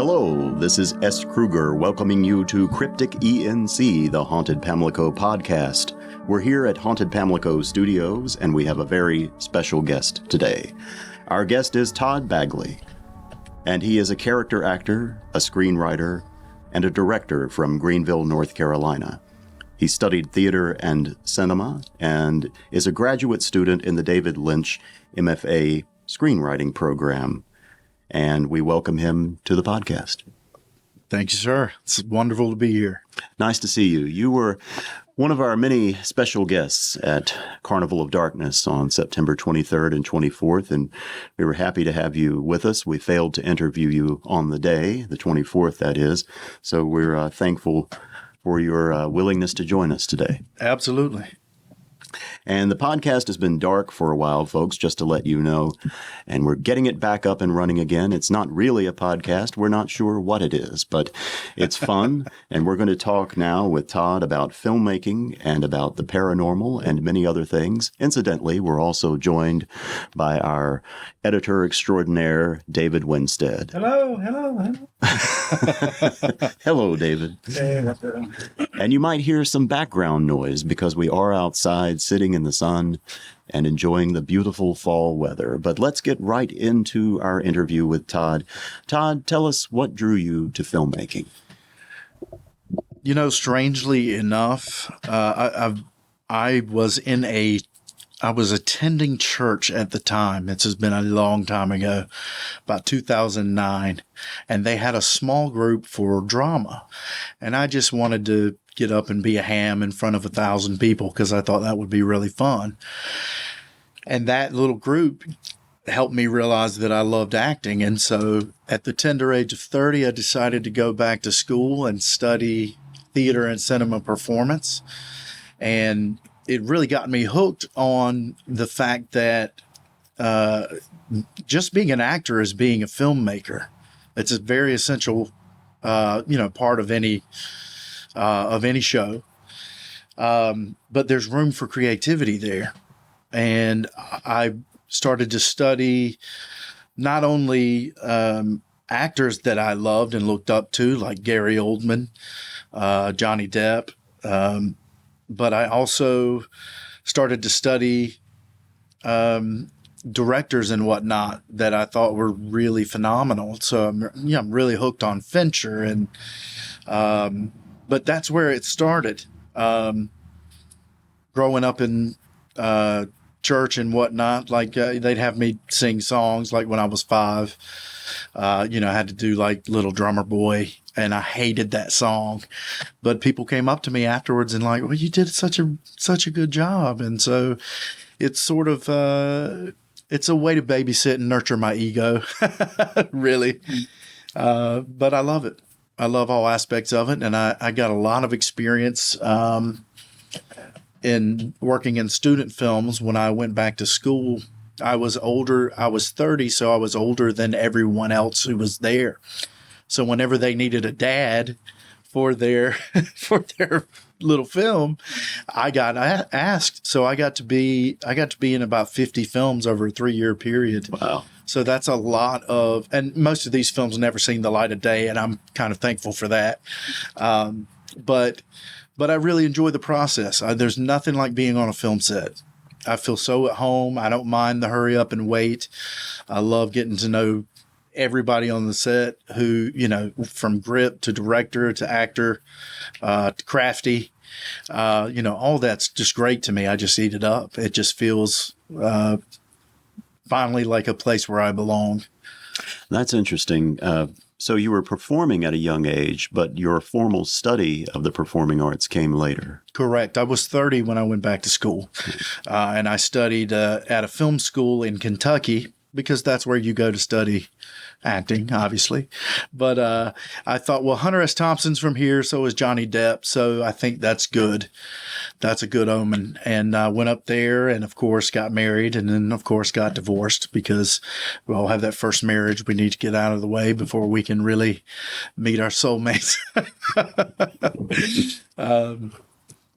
Hello, this is S. Kruger welcoming you to Cryptic ENC, the Haunted Pamlico Podcast. We're here at Haunted Pamlico Studios, and we have a very special guest today. Our guest is Todd Bagley, and he is a character actor, a screenwriter, and a director from Greenville, North Carolina. He studied theater and cinema and is a graduate student in the David Lynch MFA screenwriting program. And we welcome him to the podcast. Thank you, sir. It's wonderful to be here. Nice to see you. You were one of our many special guests at Carnival of Darkness on September 23rd and 24th, and we were happy to have you with us. We failed to interview you on the day, the 24th, that is, so we're thankful for your willingness to join us today. Absolutely. And the podcast has been dark for a while, folks, just to let you know. And we're getting it back up and running again. It's not really a podcast. We're not sure what it is, but it's fun. And we're going to talk now with Todd about filmmaking and about the paranormal and many other things. Incidentally, we're also joined by our editor extraordinaire, David Winstead. Hello. Hello, David. Hey, what's up? And you might hear some background noise because we are outside sitting in the sun and enjoying the beautiful fall weather. But let's get right into our interview with Todd. Todd, tell us what drew you to filmmaking. You know, strangely enough, I was attending church at the time. This has been a long time ago, about 2009, and they had a small group for drama, and I just wanted to get up and be a ham in front of 1,000 people because I thought that would be really fun. And that little group helped me realize that I loved acting, and so at the tender age of 30, I decided to go back to school and study theater and cinema performance, and it really got me hooked on the fact that just being an actor is being a filmmaker. It's a very essential, part of any show. But there's room for creativity there. And I started to study not only actors that I loved and looked up to, like Gary Oldman, Johnny Depp, but I also started to study directors and whatnot that I thought were really phenomenal. So I'm really hooked on Fincher, and but that's where it started. Growing up in church and whatnot, like they'd have me sing songs. Like when I was 5, I had to do like Little Drummer Boy. And I hated that song, but people came up to me afterwards and like, well, you did such a good job. And so it's sort of, it's a way to babysit and nurture my ego, really. But I love it. I love all aspects of it. And I got a lot of experience, in working in student films. When I went back to school, I was older. I was 30. So I was older than everyone else who was there. So whenever they needed a dad for their little film, I got asked. So I got to be in about 50 films over a 3-year period. Wow. So that's a lot of, and most of these films never seen the light of day, and I'm kind of thankful for that. But I really enjoy the process. There's nothing like being on a film set. I feel so at home. I don't mind the hurry up and wait. I love getting to know everybody on the set who, from grip to director to actor, to crafty, all that's just great to me. I just eat it up. It just feels finally like a place where I belong. That's interesting. So you were performing at a young age, but your formal study of the performing arts came later. Correct. I was 30 when I went back to school, and I studied at a film school in Kentucky, because that's where you go to study acting, obviously. But I thought, well, Hunter S. Thompson's from here, so is Johnny Depp, so I think that's good. That's a good omen. And I went up there and, of course, got married, and then, of course, got divorced because we all have that first marriage we need to get out of the way before we can really meet our soulmates.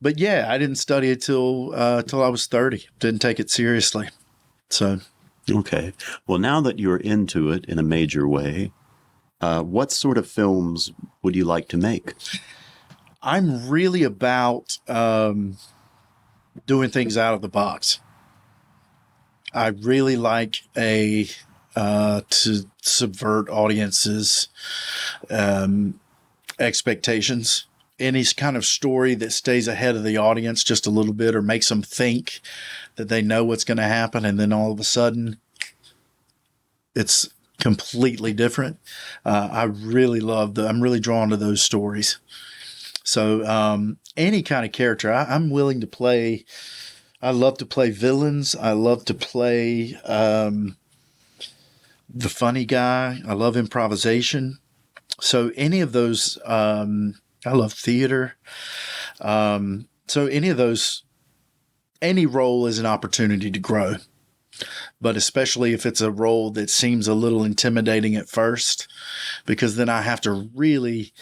But, yeah, I didn't study it till I was 30. Didn't take it seriously. So... Okay. Well, now that you're into it in a major way, What sort of films would you like to make? I'm really about doing things out of the box. I really like to subvert audiences' expectations. Any kind of story that stays ahead of the audience just a little bit or makes them think that they know what's going to happen, and then all of a sudden it's completely different. I'm really drawn to those stories. So any kind of character, I'm willing to play. I love to play villains. I love to play the funny guy. I love improvisation. So any of those, I love theater. So any of those, any role is an opportunity to grow. But especially if it's a role that seems a little intimidating at first, because then I have to really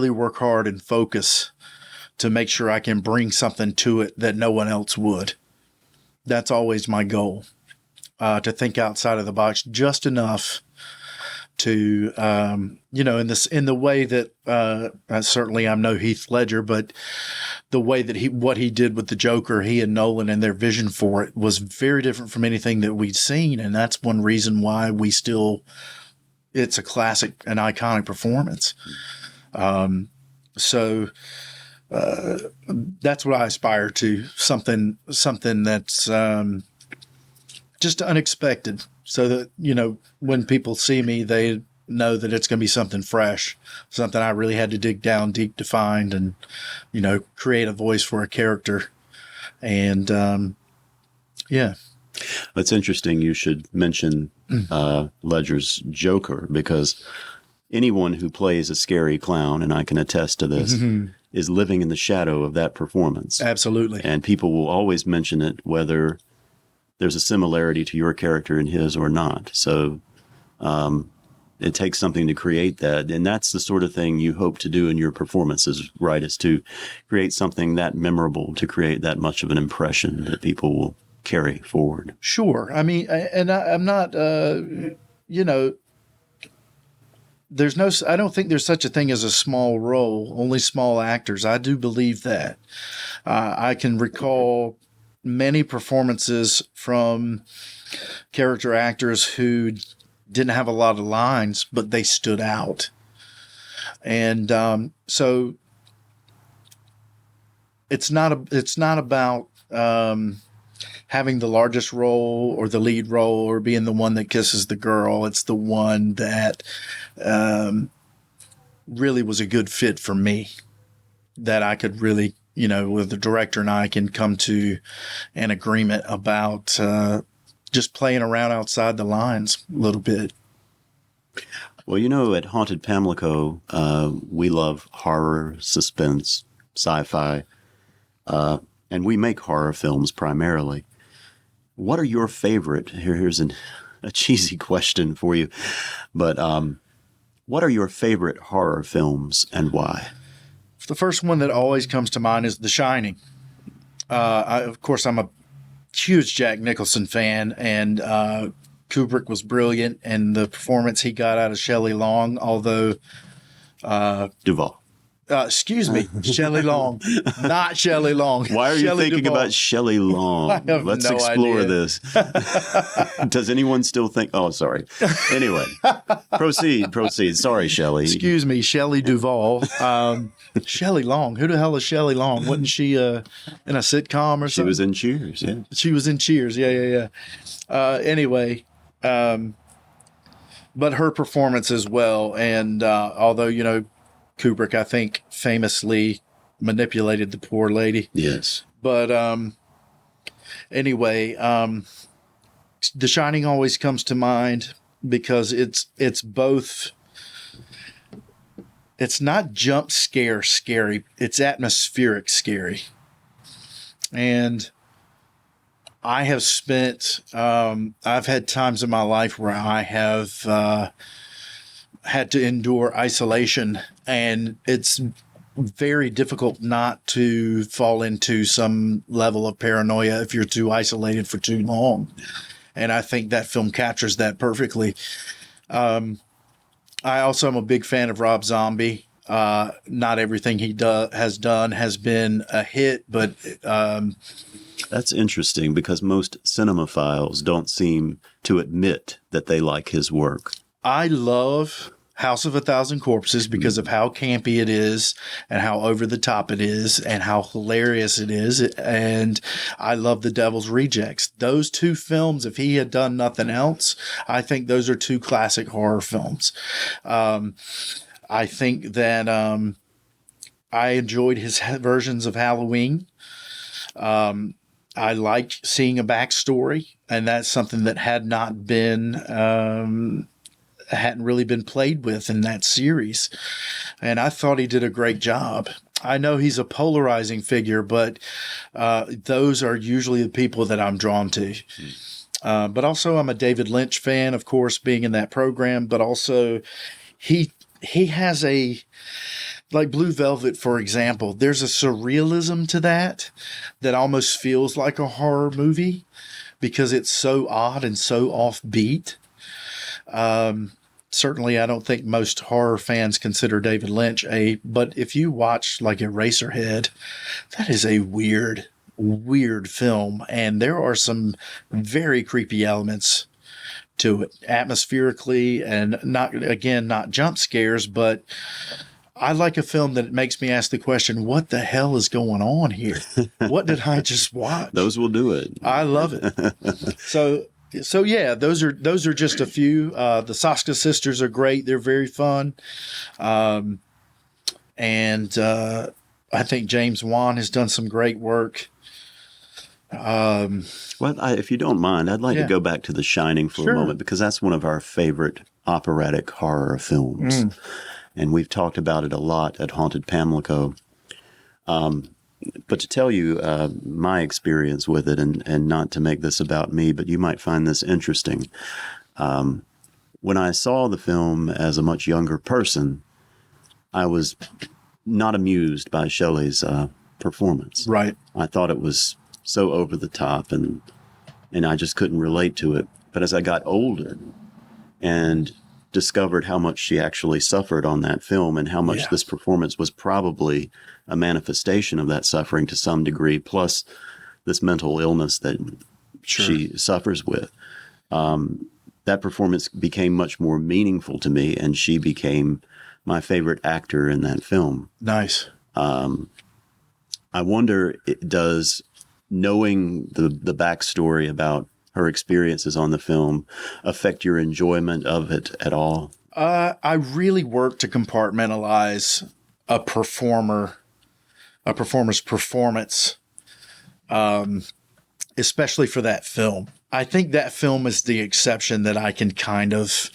work hard and focus to make sure I can bring something to it that no one else would. That's always my goal, to think outside of the box just enough to, in the way that certainly I'm no Heath Ledger, but the way that what he did with the Joker, he and Nolan and their vision for it was very different from anything that we'd seen. And that's one reason why it's a classic and iconic performance. So that's what I aspire to, something that's just unexpected, so that, when people see me, they know that it's going to be something fresh, something I really had to dig down deep to find and, create a voice for a character. And, yeah. It's interesting you should mention Ledger's Joker, because anyone who plays a scary clown, and I can attest to this, is living in the shadow of that performance. Absolutely. And people will always mention it, whether there's a similarity to your character and his or not. So it takes something to create that. And that's the sort of thing you hope to do in your performances, right? Is to create something that memorable, to create that much of an impression that people will carry forward. Sure. I mean, I'm not, I don't think there's such a thing as a small role, only small actors. I do believe that. I can recall many performances from character actors who didn't have a lot of lines, but they stood out. And so it's not about having the largest role or the lead role or being the one that kisses the girl. It's the one that really was a good fit for me, that I could really, with the director and I can come to an agreement about just playing around outside the lines a little bit. Well, at Haunted Pamlico, we love horror, suspense, sci-fi, and we make horror films primarily. What are your favorite? Here's a cheesy question for you, but what are your favorite horror films and why? The first one that always comes to mind is The Shining. Of course, I'm a huge Jack Nicholson fan, and Kubrick was brilliant, and the performance he got out of Shelley Long, although Duvall. Excuse me, Shelley Long, not Shelley Long. Why are you thinking Duvall. about Shelley Long? Let's explore this. Does anyone still think? Oh, sorry. Anyway, proceed. Sorry, Shelley. Excuse me, Shelley Duvall. Shelley Long. Who the hell is Shelley Long? Wasn't she in a sitcom or something? She was in Cheers. Yeah. She was in Cheers. Yeah. Anyway, but her performance as well, and although Kubrick, I think, famously manipulated the poor lady. Yes. But anyway, The Shining always comes to mind because it's both. It's not jump scare scary. It's atmospheric scary. And I have spent, I've had times in my life where I have had to endure isolation, and it's very difficult not to fall into some level of paranoia if you're too isolated for too long. And I think that film captures that perfectly. I also am a big fan of Rob Zombie. Not everything he has done has been a hit, but that's interesting because most cinemaphiles don't seem to admit that they like his work. I love House of a Thousand Corpses because of how campy it is and how over the top it is and how hilarious it is. And I love The Devil's Rejects. Those two films, if he had done nothing else, I think those are two classic horror films. I think that I enjoyed his versions of Halloween. I like seeing a backstory, and that's something that had not been hadn't really been played with in that series. And I thought he did a great job. I know he's a polarizing figure, but those are usually the people that I'm drawn to. But also I'm a David Lynch fan, of course, being in that program, but also he has a, like Blue Velvet, for example, there's a surrealism to that almost feels like a horror movie because it's so odd and so offbeat. Certainly, I don't think most horror fans consider David Lynch but if you watch like Eraserhead, that is a weird film. And there are some very creepy elements to it atmospherically and not jump scares, but I like a film that makes me ask the question, what the hell is going on here? What did I just watch? Those will do it. I love it. So yeah, those are just a few. The Saska sisters are great. They're very fun. And I think James Wan has done some great work. Well, if you don't mind, I'd like to go back to The Shining for a moment because that's one of our favorite operatic horror films. And we've talked about it a lot at Haunted Pamlico. But to tell you my experience with it, and not to make this about me, but you might find this interesting. When I saw the film as a much younger person, I was not amused by Shelley's performance. Right. I thought it was so over the top, and I just couldn't relate to it. But as I got older and discovered how much she actually suffered on that film and how much this performance was probably a manifestation of that suffering to some degree, plus this mental illness that she suffers with. That performance became much more meaningful to me, and she became my favorite actor in that film. Nice. I wonder, does knowing the backstory about her experiences on the film affect your enjoyment of it at all? I really work to compartmentalize a performer's performance, especially for that film. I think that film is the exception that I can kind of,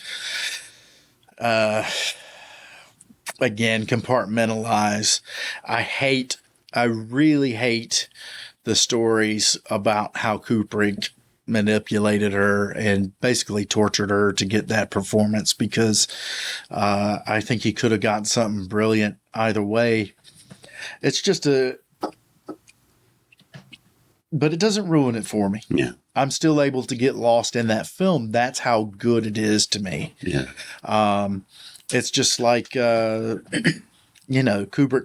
again, compartmentalize. I really hate the stories about how Kubrick manipulated her and basically tortured her to get that performance because I think he could have gotten something brilliant either way. It's just but it doesn't ruin it for me. Yeah. I'm still able to get lost in that film. That's how good it is to me. Yeah. It's just like, Kubrick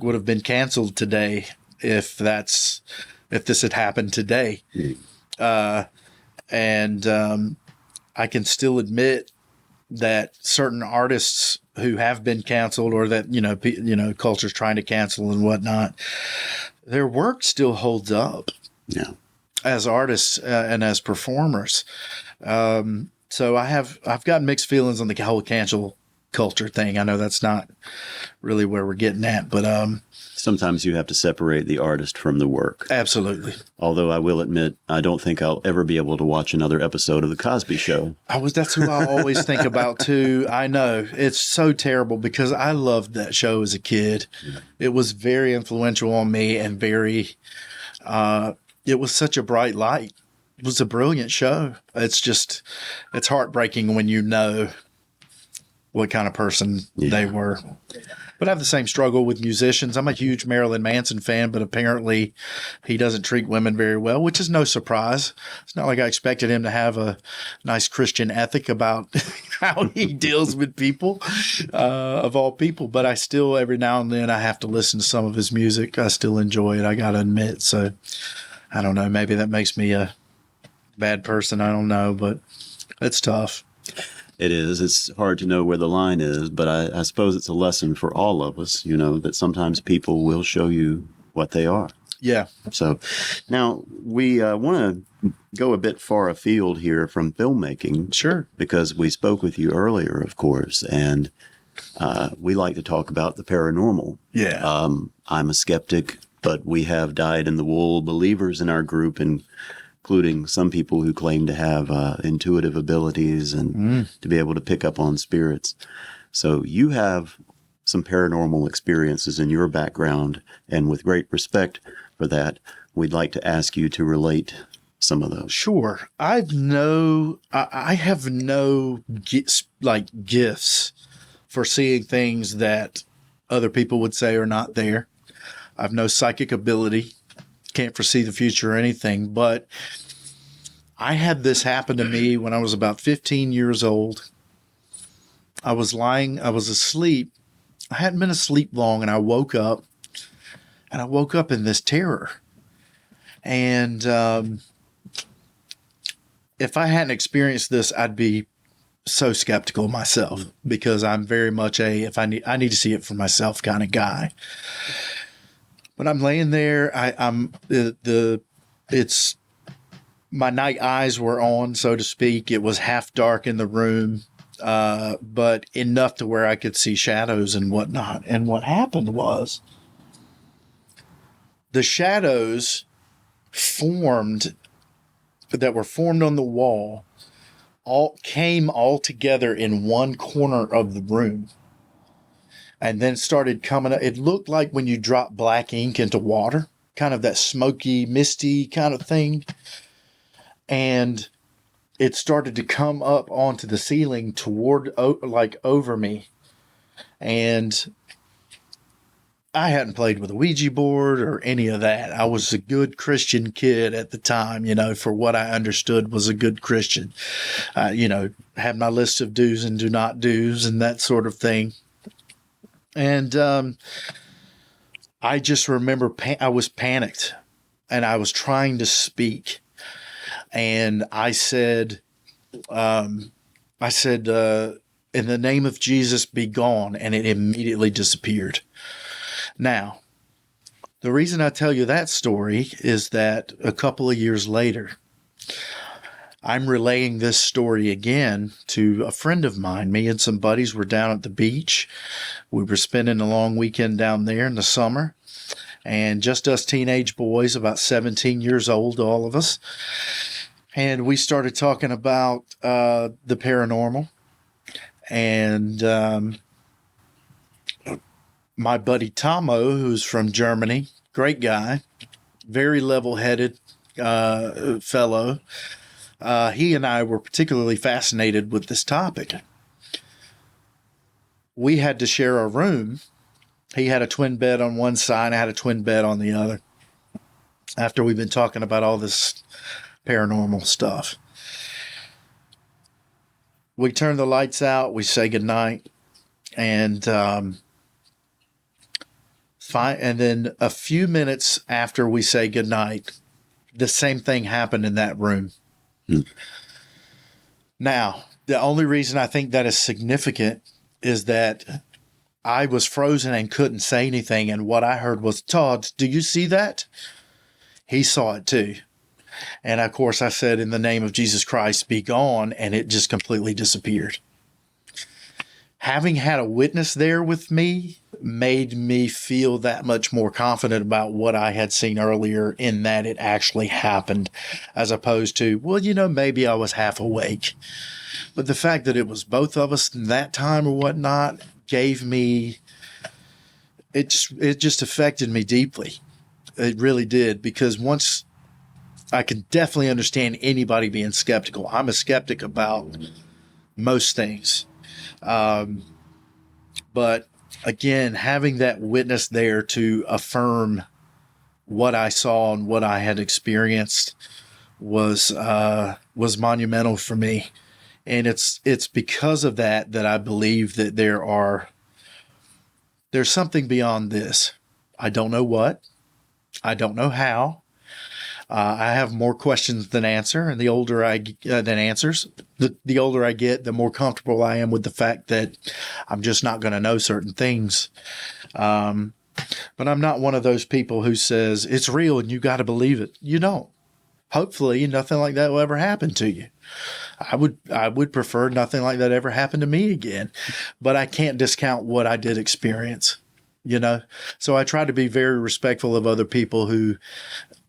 would have been canceled today if this had happened today. And I can still admit that certain artists who have been canceled or that, culture's trying to cancel and whatnot, their work still holds up as artists and as performers. So I've got mixed feelings on the whole cancel culture thing. I know that's not really where we're getting at, but sometimes you have to separate the artist from the work. Absolutely. Although I will admit, I don't think I'll ever be able to watch another episode of The Cosby Show. That's who I always think about too. I know it's so terrible because I loved that show as a kid. Yeah. It was very influential on me and very, it was such a bright light. It was a brilliant show. It's heartbreaking when you know what kind of person they were. But I have the same struggle with musicians. I'm a huge Marilyn Manson fan, but apparently he doesn't treat women very well, which is no surprise. It's not like I expected him to have a nice Christian ethic about how he deals with people, of all people. But I still, every now and then, I have to listen to some of his music. I still enjoy it, I got to admit. So I don't know. Maybe that makes me a bad person. I don't know, but it's tough. It is. It's hard to know where the line is, but I suppose it's a lesson for all of us, that sometimes people will show you what they are. Yeah. So now we want to go a bit far afield here from filmmaking. Sure. Because we spoke with you earlier, of course, and we like to talk about the paranormal. Yeah. I'm a skeptic, but we have dyed-in-the-wool believers in our group, including some people who claim to have intuitive abilities and to be able to pick up on spirits. So you have some paranormal experiences in your background, and with great respect for that, we'd like to ask you to relate some of those. Sure. I have no gifts for seeing things that other people would say are not there. I have no psychic ability. Can't foresee the future or anything, but I had this happen to me when I was about 15 years old. I was asleep. I hadn't been asleep long, and I woke up in this terror. And if I hadn't experienced this, I'd be so skeptical myself, because I'm very much I need to see it for myself kind of guy. But I'm laying there. My night eyes were on, so to speak. It was half dark in the room, but enough to where I could see shadows and whatnot. And what happened was the shadows that were formed on the wall came all together in one corner of the room. And then started coming up. It looked like when you drop black ink into water, kind of that smoky, misty kind of thing. And it started to come up onto the ceiling over me. And I hadn't played with a Ouija board or any of that. I was a good Christian kid at the time, for what I understood was a good Christian. Had my list of do's and do not do's and that sort of thing. And I just remember I was panicked, and I was trying to speak. And I said, in the name of Jesus, be gone. And it immediately disappeared. Now, the reason I tell you that story is that a couple of years later, I'm relaying this story again to a friend of mine. Me and some buddies were down at the beach. We were spending a long weekend down there in the summer. And just us teenage boys, about 17 years old, all of us. And we started talking about the paranormal. And my buddy Tomo, who's from Germany, great guy, very level-headed fellow. He and I were particularly fascinated with this topic. We had to share a room. He had a twin bed on one side, I had a twin bed on the other. After we've been talking about all this paranormal stuff, we turn the lights out, we say goodnight, and and then a few minutes after we say goodnight, the same thing happened in that room. Now, the only reason I think that is significant is that I was frozen and couldn't say anything. And what I heard was, Todd, do you see that? He saw it too. And of course I said, in the name of Jesus Christ, be gone. And it just completely disappeared. Having had a witness there with me made me feel that much more confident about what I had seen earlier, in that it actually happened, as opposed to, well, maybe I was half awake. But the fact that it was both of us in that time or whatnot gave me, it just affected me deeply. It really did, because once I can definitely understand anybody being skeptical. I'm a skeptic about most things. But again, having that witness there to affirm what I saw and what I had experienced was monumental for me. And it's because of that I believe that there's something beyond this. I don't know what. I don't know how. I have more questions than answer, and the older than answers, the older I get, the more comfortable I am with the fact that I'm just not going to know certain things. But I'm not one of those people who says it's real and you got to believe it. You don't. Hopefully, nothing like that will ever happen to you. I would prefer nothing like that ever happen to me again, but I can't discount what I did experience. So I try to be very respectful of other people who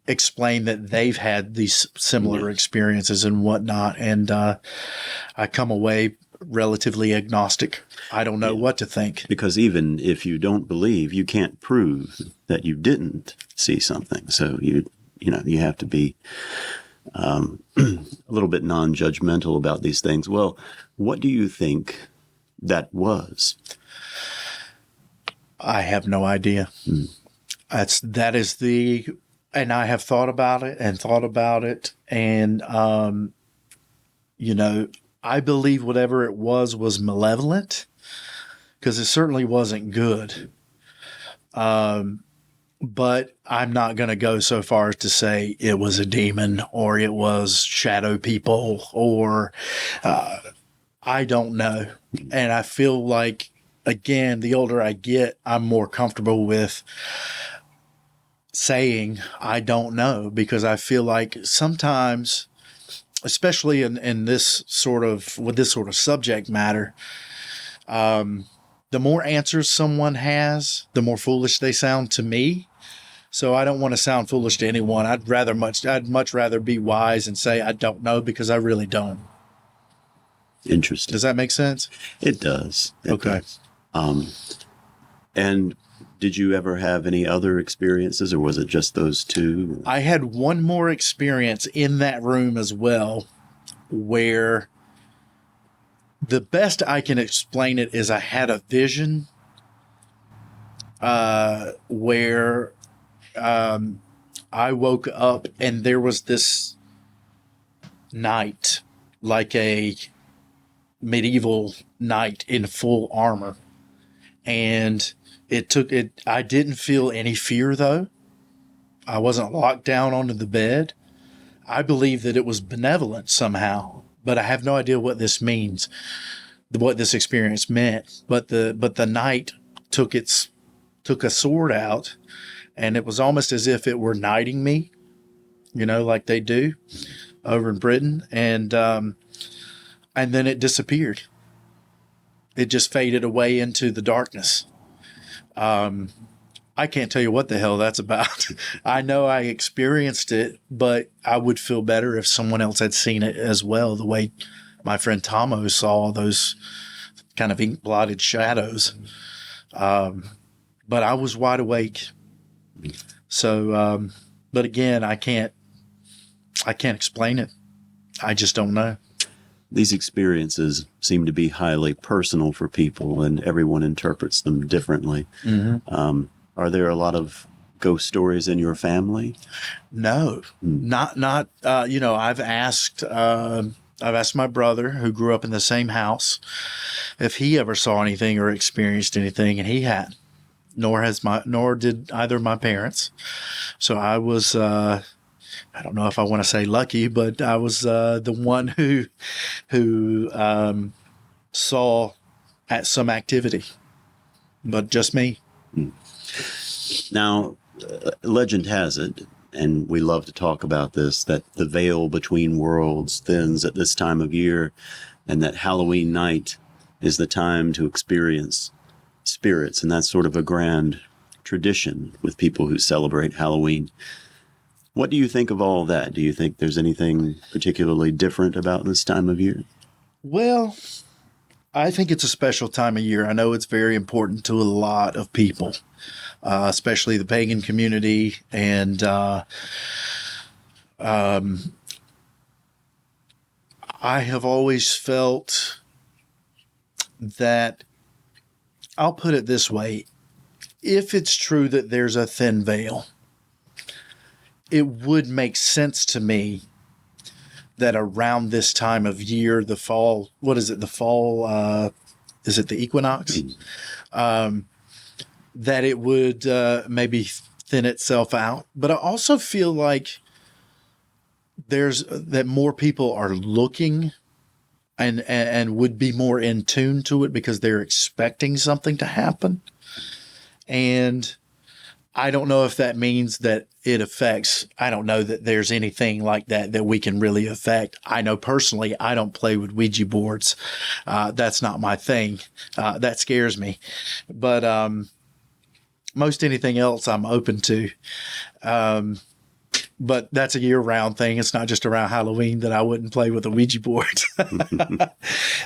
explain that they've had these similar experiences and whatnot. And I come away relatively agnostic. I don't know what to think. Because even if you don't believe, you can't prove that you didn't see something. So you have to be a little bit non-judgmental about these things. Well, what do you think that was? I have no idea. And I have thought about it. And, I believe whatever it was malevolent, because it certainly wasn't good. But I'm not going to go so far as to say it was a demon or it was shadow people or I don't know. And I feel like, again, the older I get, I'm more comfortable with saying I don't know, because I feel like sometimes, especially in this sort of subject matter, the more answers someone has, the more foolish they sound to me. So I don't want to sound foolish to anyone. I'd much rather be wise and say I don't know, because I really don't. Interesting. Does that make sense? It does. Okay. And did you ever have any other experiences, or was it just those two? I had one more experience in that room as well, where the best I can explain it is I had a vision where I woke up and there was this knight, like a medieval knight in full armor. And I didn't feel any fear, though. I wasn't locked down onto the bed. I believe that it was benevolent somehow, but I have no idea what this means, what this experience meant. But the knight took a sword out, and it was almost as if it were knighting me, like they do over in Britain. And then it disappeared. It just faded away into the darkness. I can't tell you what the hell that's about. I know I experienced it, but I would feel better if someone else had seen it as well, the way my friend Tomo saw those kind of ink-blotted shadows. But I was wide awake. So, but again, I can't explain it. I just don't know. These experiences seem to be highly personal for people, and everyone interprets them differently. Mm-hmm. Are there a lot of ghost stories in your family? No, not. I've asked my brother, who grew up in the same house, if he ever saw anything or experienced anything, and he hadn't. Nor did either of my parents. So I was, I don't know if I want to say lucky, but I was the one who saw at some activity, but just me. Now, legend has it, and we love to talk about this, that the veil between worlds thins at this time of year, and that Halloween night is the time to experience spirits, and that's sort of a grand tradition with people who celebrate Halloween. What do you think of all that? Do you think there's anything particularly different about this time of year? Well, I think it's a special time of year. I know it's very important to a lot of people, especially the pagan community. And I have always felt that I'll put it this way. If it's true that there's a thin veil, it would make sense to me that around this time of year, the fall, what is it? The fall, is it the equinox? That it would maybe thin itself out. But I also feel like that more people are looking and would be more in tune to it because they're expecting something to happen. And I don't know if that means that it affects, I don't know that there's anything like that we can really affect. I know personally, I don't play with Ouija boards. That's not my thing. That scares me. But most anything else I'm open to. But that's a year-round thing. It's not just around Halloween that I wouldn't play with a Ouija board. But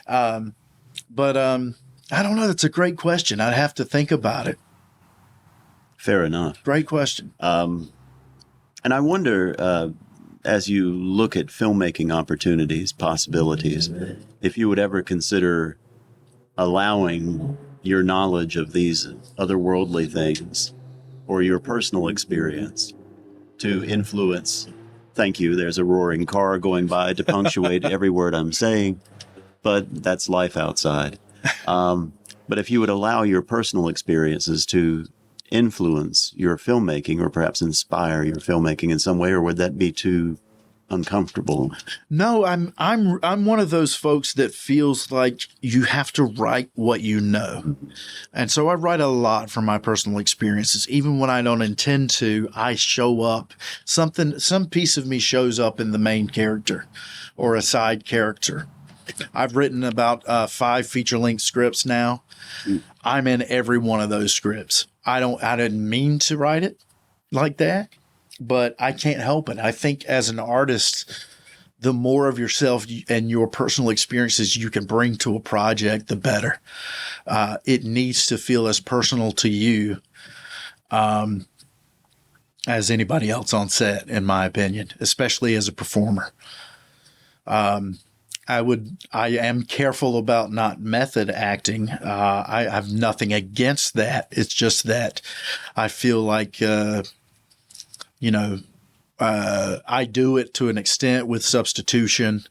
I don't know. That's a great question. I'd have to think about it. Fair enough. Great question. And I wonder, as you look at filmmaking opportunities, possibilities, if you would ever consider allowing your knowledge of these otherworldly things or your personal experience to influence. Thank you. There's a roaring car going by to punctuate every word I'm saying, but that's life outside. But if you would allow your personal experiences to influence your filmmaking or perhaps inspire your filmmaking in some way, or would that be too uncomfortable? No, I'm one of those folks that feels like you have to write what you know. And so I write a lot from my personal experiences. Even when I don't intend to, I show up. Some piece of me shows up in the main character or a side character. I've written about 5 feature-length scripts now. I'm in every one of those scripts. I didn't mean to write it like that, but I can't help it. I think as an artist, the more of yourself and your personal experiences you can bring to a project, the better. It needs to feel as personal to you as anybody else on set, in my opinion, especially as a performer. I am careful about not method acting. I have nothing against that. It's just that I feel like, I do it to an extent with substitution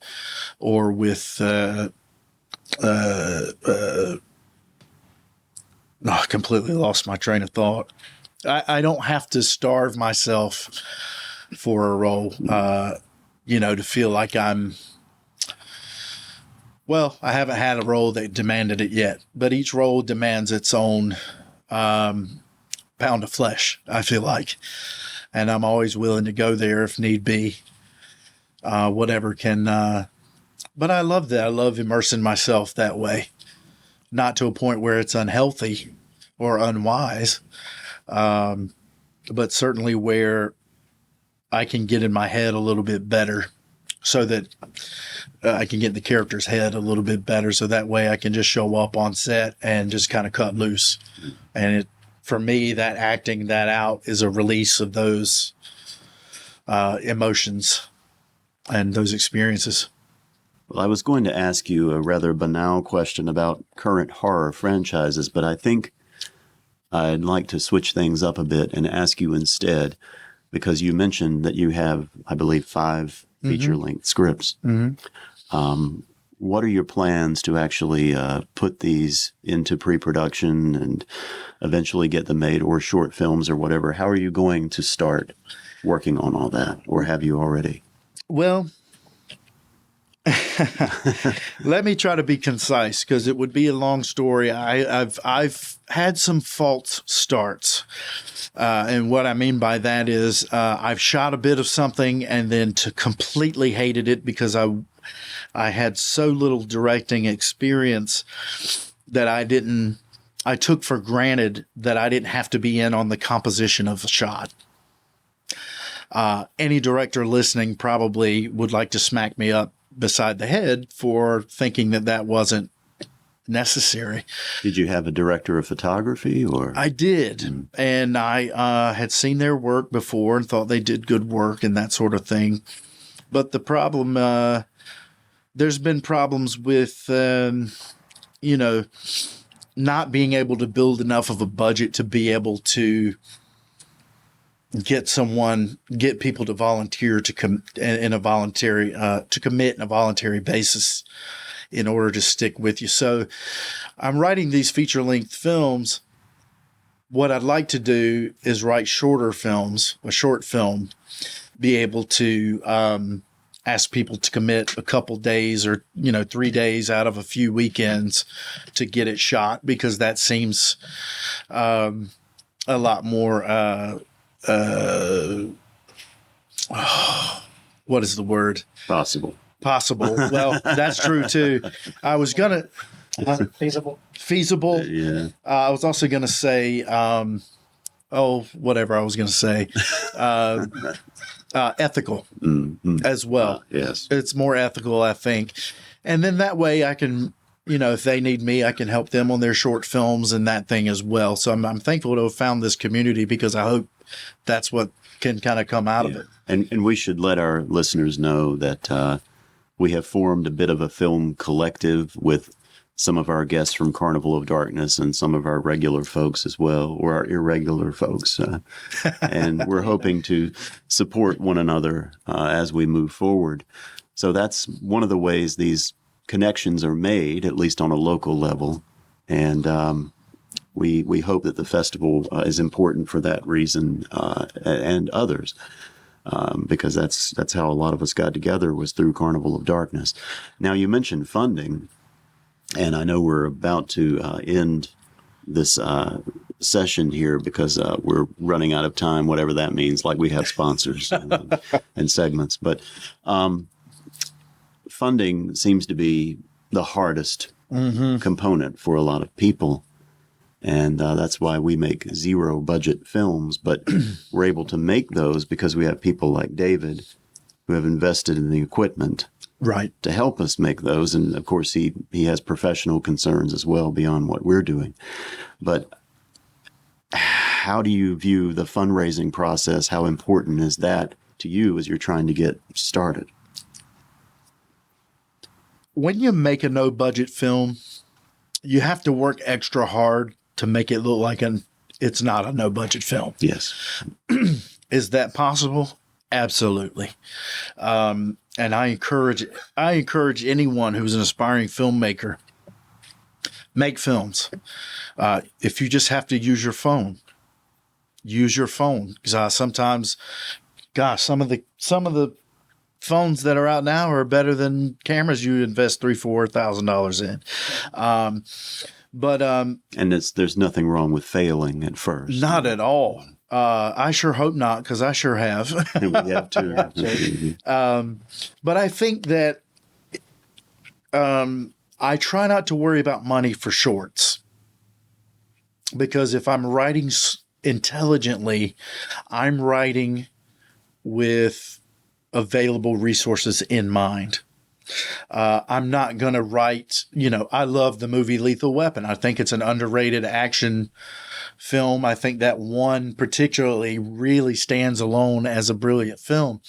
or with, I completely lost my train of thought. I don't have to starve myself for a role, to feel like I haven't had a role that demanded it yet, but each role demands its own pound of flesh, I feel like. And I'm always willing to go there if need be, whatever can. But I love that. I love immersing myself that way, not to a point where it's unhealthy or unwise, but certainly where I can get in my head a little bit better so that I can get in the character's head a little bit better. So that way I can just show up on set and just kind of cut loose. And for me, that acting that out is a release of those emotions and those experiences. Well, I was going to ask you a rather banal question about current horror franchises, but I think I'd like to switch things up a bit and ask you instead, because you mentioned that you have, I believe, 5 feature-length scripts. What are your plans to actually put these into pre-production and eventually get them made, or short films or whatever? How are you going to start working on all that, or have you already? Well, let me try to be concise because it would be a long story. I've had some false starts. And what I mean by that is I've shot a bit of something and then completely hated it because I had so little directing experience that I took for granted that I didn't have to be in on the composition of a shot. Any director listening probably would like to smack me up beside the head for thinking that wasn't necessary. Did you have a director of photography, or? I did. And I had seen their work before and thought they did good work and that sort of thing. But the problem, there's been problems with, not being able to build enough of a budget to be able to get people to volunteer to commit in a voluntary basis in order to stick with you. So I'm writing these feature-length films. What I'd like to do is write shorter films, a short film, be able to ask people to commit a couple days or 3 days out of a few weekends to get it shot, because that seems a lot more what is the word? Possible. Well, that's true too. I was gonna feasible. Yeah. I was also gonna say whatever I was gonna say. Ethical as well. Yes. It's more ethical, I think. And then that way I can, if they need me, I can help them on their short films and that thing as well. So I'm thankful to have found this community, because I hope that's what can kind of come out of it. And we should let our listeners know that we have formed a bit of a film collective with some of our guests from Carnival of Darkness and some of our regular folks as well, or our irregular folks. And we're hoping to support one another as we move forward. So that's one of the ways these connections are made, at least on a local level. And we hope that the festival is important for that reason and others. Because that's how a lot of us got together, was through Carnival of Darkness. Now, you mentioned funding. And I know we're about to end this session here because we're running out of time, whatever that means, like we have sponsors and segments. But funding seems to be the hardest component for a lot of people. And that's why we make zero budget films. But we're able to make those because we have people like David who have invested in the equipment. Right. To help us make those. And of course, he has professional concerns as well beyond what we're doing. But how do you view the fundraising process? How important is that to you as you're trying to get started? When you make a no-budget film, you have to work extra hard to make it look like it's not a no-budget film. Yes. Is that possible? Absolutely. And I encourage anyone who's an aspiring filmmaker, make films. If you just have to use your phone, because sometimes, gosh, some of the phones that are out now are better than cameras you invest $3,000-$4,000 in. And there's nothing wrong with failing at first. Not at all. I sure hope not, because I sure have. We have too. But I think that I try not to worry about money for shorts, because if I'm writing intelligently, I'm writing with available resources in mind. I'm not going to write, I love the movie Lethal Weapon. I think it's an underrated action film. I think that one particularly really stands alone as a brilliant film.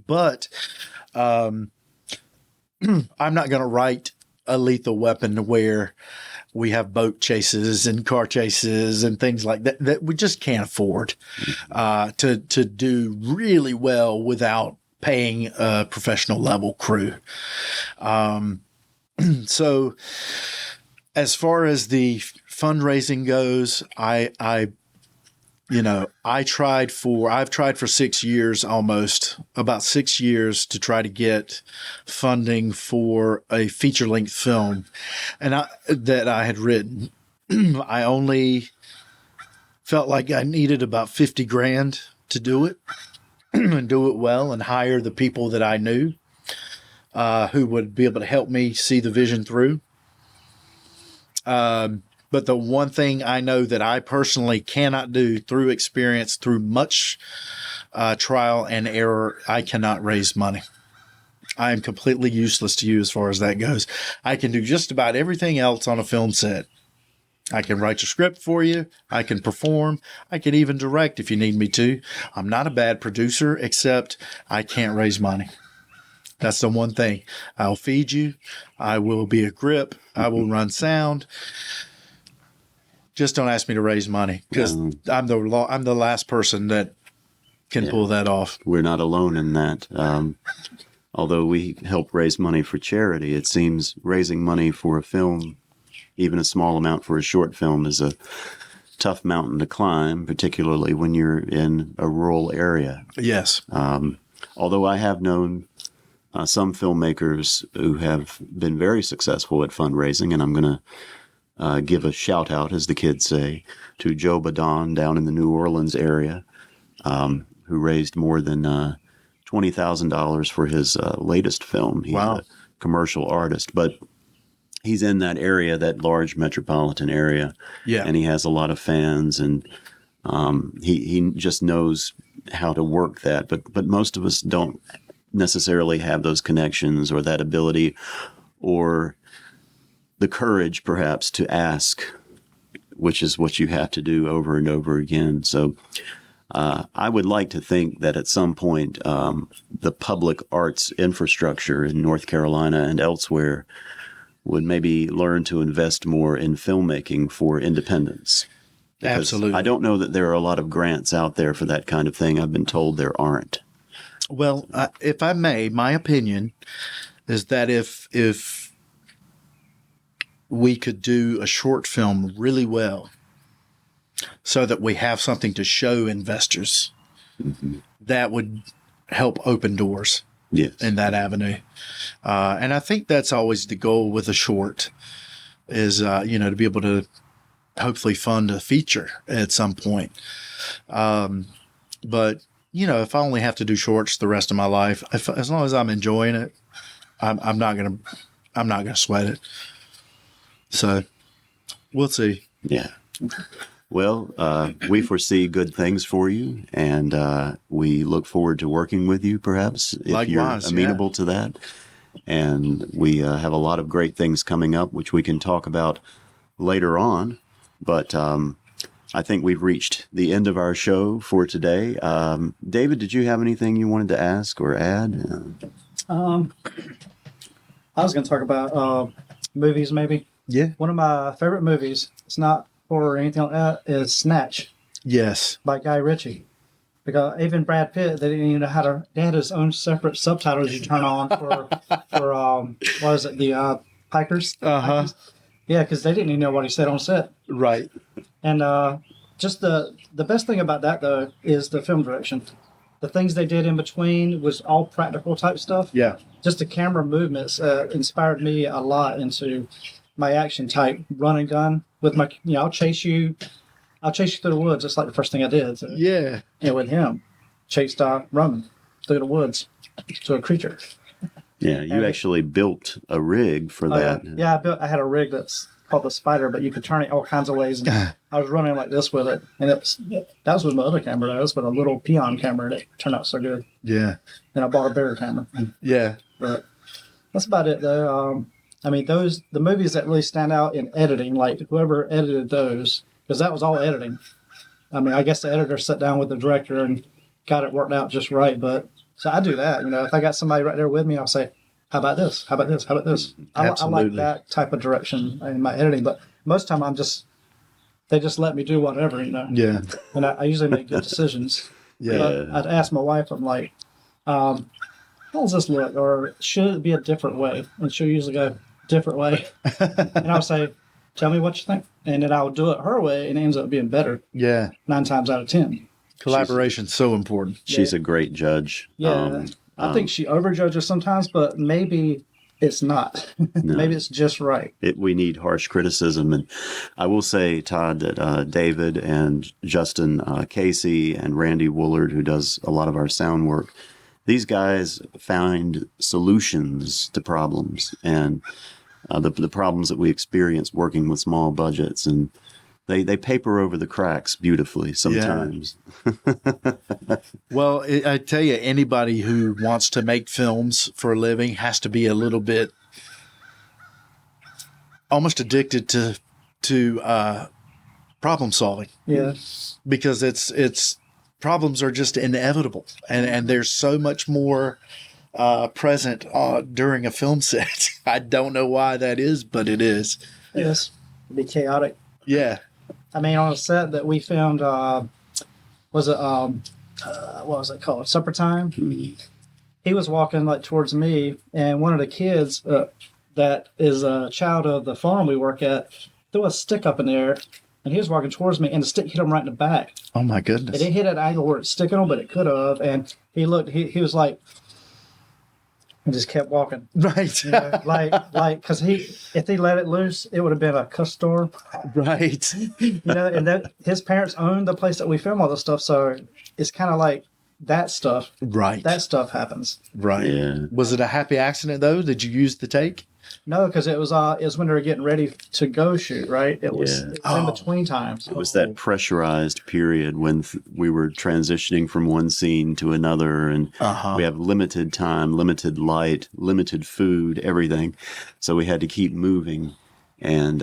But I'm not going to write a Lethal Weapon where we have boat chases and car chases and things like that we just can't afford to do really well without paying a professional level crew. So as far as the fundraising goes, I've tried for 6 years, about 6 years, to try to get funding for a feature-length film that I had written. I only felt like I needed about $50,000 to do it and do it well and hire the people that I knew who would be able to help me see the vision through. But the one thing I know that I personally cannot do through experience, through much trial and error, I cannot raise money. I am completely useless to you as far as that goes. I can do just about everything else on a film set. I can write your script for you. I can perform. I can even direct if you need me to. I'm not a bad producer, except I can't raise money. That's the one thing. I'll feed you. I will be a grip. I will run sound. Just don't ask me to raise money, because I'm the last person that can pull that off. We're not alone in that. Although we help raise money for charity, it seems raising money for a film, even a small amount for a short film, is a tough mountain to climb, particularly when you're in a rural area. Yes. Although I have known some filmmakers who have been very successful at fundraising, and I'm going to give a shout out, as the kids say, to Joe Badon down in the New Orleans area, who raised more than $20,000 for his latest film. He's a commercial artist, but he's in that area, that large metropolitan area, and he has a lot of fans, and he just knows how to work that. But most of us don't necessarily have those connections or that ability or the courage, perhaps, to ask, which is what you have to do over and over again. So I would like to think that at some point the public arts infrastructure in North Carolina and elsewhere would maybe learn to invest more in filmmaking for independence. Because Absolutely. I don't know that there are a lot of grants out there for that kind of thing. I've been told there aren't. Well, if I may, my opinion is that if we could do a short film really well, so that we have something to show investors, that would help open doors in that avenue. And I think that's always the goal with a short is, to be able to hopefully fund a feature at some point. But, if I only have to do shorts the rest of my life, as long as I'm enjoying it, I'm not going to sweat it. So we'll see. Yeah. Well, we foresee good things for you, and we look forward to working with you, perhaps, if Likewise, you're amenable to that. And we have a lot of great things coming up, which we can talk about later on. But I think we've reached the end of our show for today. David, did you have anything you wanted to ask or add? I was going to talk about movies, maybe. Yeah. One of my favorite movies, it's not or anything like that, is Snatch. Yes. By Guy Ritchie. Because even Brad Pitt, they didn't even know how to. They had his own separate subtitles you turn on for what is it, the Pikers? Uh-huh. Yeah, because they didn't even know what he said on set. Right. And just the best thing about that, though, is the film direction. The things they did in between was all practical type stuff. Yeah. Just the camera movements inspired me a lot into my action type run and gun with my, I'll chase you through the woods. It's like the first thing I did. So, with him, chased Roman through the woods to a creature. Yeah, you actually built a rig for that. Yeah, I had a rig that's called the Spider, but you could turn it all kinds of ways. And I was running like this with it, and that was with my other camera. That was with a little peon camera, and it turned out so good. Yeah. And I bought a bigger camera. Yeah. But that's about it, though. The movies that really stand out in editing, like whoever edited those, because that was all editing. I guess the editor sat down with the director and got it worked out just right. But so I do that. If I got somebody right there with me, I'll say, "How about this? How about this? How about this?" I like that type of direction in my editing. But most of the time, they just let me do whatever. Yeah. And I usually make good decisions. Yeah. But I'd ask my wife, I'm like, how does this look? Or should it be a different way? And she'll usually go, different way. And I'll say, tell me what you think. And then I'll do it her way, and it ends up being better. Yeah. 9 times out of 10. Collaboration's so important. She's a great judge. Yeah. I think she overjudges sometimes, but maybe it's not. No. Maybe it's just right. We need harsh criticism. And I will say, Todd, that David and Justin Casey and Randy Woolard, who does a lot of our sound work, these guys find solutions to problems and the problems that we experience working with small budgets. And they paper over the cracks beautifully sometimes. Yeah. Well, I tell you, anybody who wants to make films for a living has to be a little bit almost addicted to problem solving. Yeah. Because it's problems are just inevitable, and there's so much more present during a film set. I don't know why that is, but it is. Yes. It'd be chaotic. Yeah. I mean, on a set that we filmed, what was it called? Supper Time. He was walking like towards me, and one of the kids that is a child of the farm we work at threw a stick up in the air, and he was walking towards me, and the stick hit him right in the back. Oh my goodness! It didn't hit at an angle where it's sticking him, but it could have. And he looked. He was like, and just kept walking. Right. You know, because if he let it loose, it would have been a cuss storm. Right. You know, and his parents owned the place that we film all this stuff, so it's kind of like that stuff. Right. That stuff happens. Right. Yeah. Was it a happy accident though? Did you use the take? No, because it was when they were getting ready to go shoot. Right. It was in between times. It was that pressurized period when we were transitioning from one scene to another, and we have limited time, limited light, limited food, everything. So we had to keep moving, and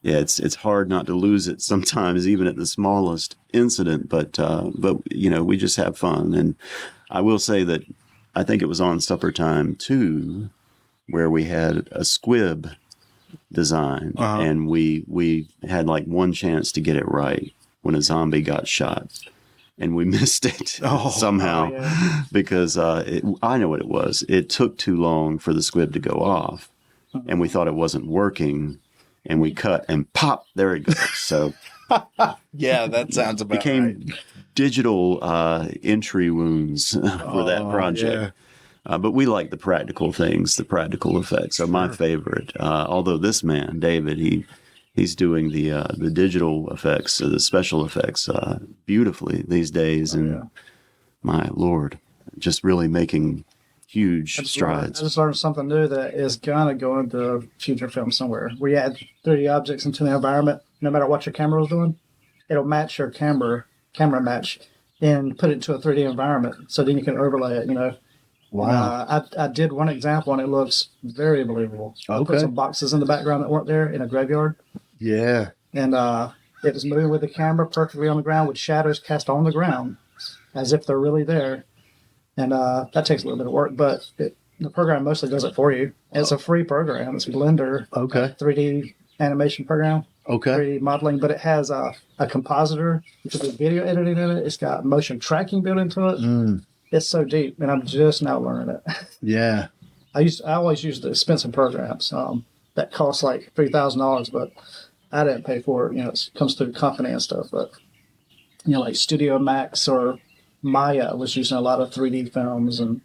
it's hard not to lose it sometimes, even at the smallest incident. But you know, we just have fun, and I will say that I think it was on Supper Time too, where we had a squib design, and we had like one chance to get it right when a zombie got shot, and we missed it somehow because I know what it was. It took too long for the squib to go off, and we thought it wasn't working, and we cut and pop, there it goes. So yeah, that sounds about became right. digital entry wounds for that project. Yeah. But we like the practical things, the practical effects are my favorite. Although this man, David, he's doing the digital effects, the special effects beautifully these days. And my Lord, just really making huge strides. I just learned something new that is going to go into future film somewhere. Where you add 3D objects into the environment, no matter what your camera is doing, it'll match your camera match and put it into a 3D environment. So then you can overlay it, you know. Wow. I did one example, and it looks very believable. I put some boxes in the background that weren't there in a graveyard. Yeah. And it was moving with the camera perfectly on the ground with shadows cast on the ground as if they're really there. And that takes a little bit of work, but the program mostly does it for you. It's a free program. It's Blender. 3D animation program. 3D modeling, but it has a compositor. You can do video editing in it. It's got motion tracking built into it. It's so deep, and I'm just now learning it. Yeah. I always use the expensive programs that cost like $3,000, but I didn't pay for it. You know, it comes through the company and stuff. But you know, like Studio Max or Maya was using a lot of 3D films and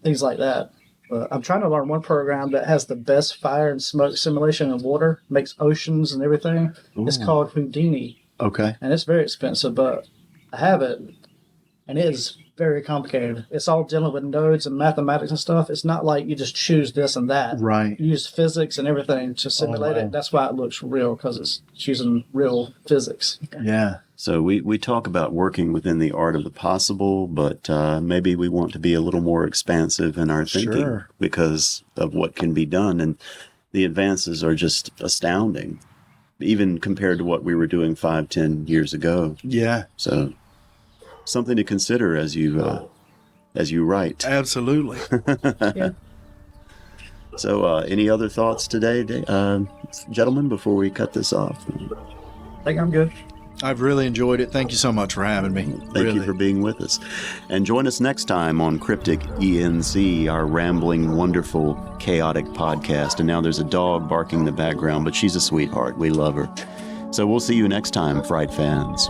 things like that. But I'm trying to learn one program that has the best fire and smoke simulation in water, makes oceans and everything. Ooh. It's called Houdini. Okay. And it's very expensive, but I have it, and it is very complicated. It's all dealing with nodes and mathematics and stuff. It's not like you just choose this and that. Right. You use physics and everything to simulate it. That's why it looks real, because it's using real physics. Yeah. So we talk about working within the art of the possible, but maybe we want to be a little more expansive in our thinking because of what can be done. And the advances are just astounding, even compared to what we were doing 5-10 years ago. Yeah. So something to consider as you write. Absolutely. Yeah. So any other thoughts today, gentlemen, before we cut this off? I think I'm good. I've really enjoyed it. Thank you so much for having me. Thank you for being with us. And join us next time on Cryptic ENC, our rambling, wonderful, chaotic podcast. And now there's a dog barking in the background, but she's a sweetheart. We love her. So we'll see you next time, Fright fans.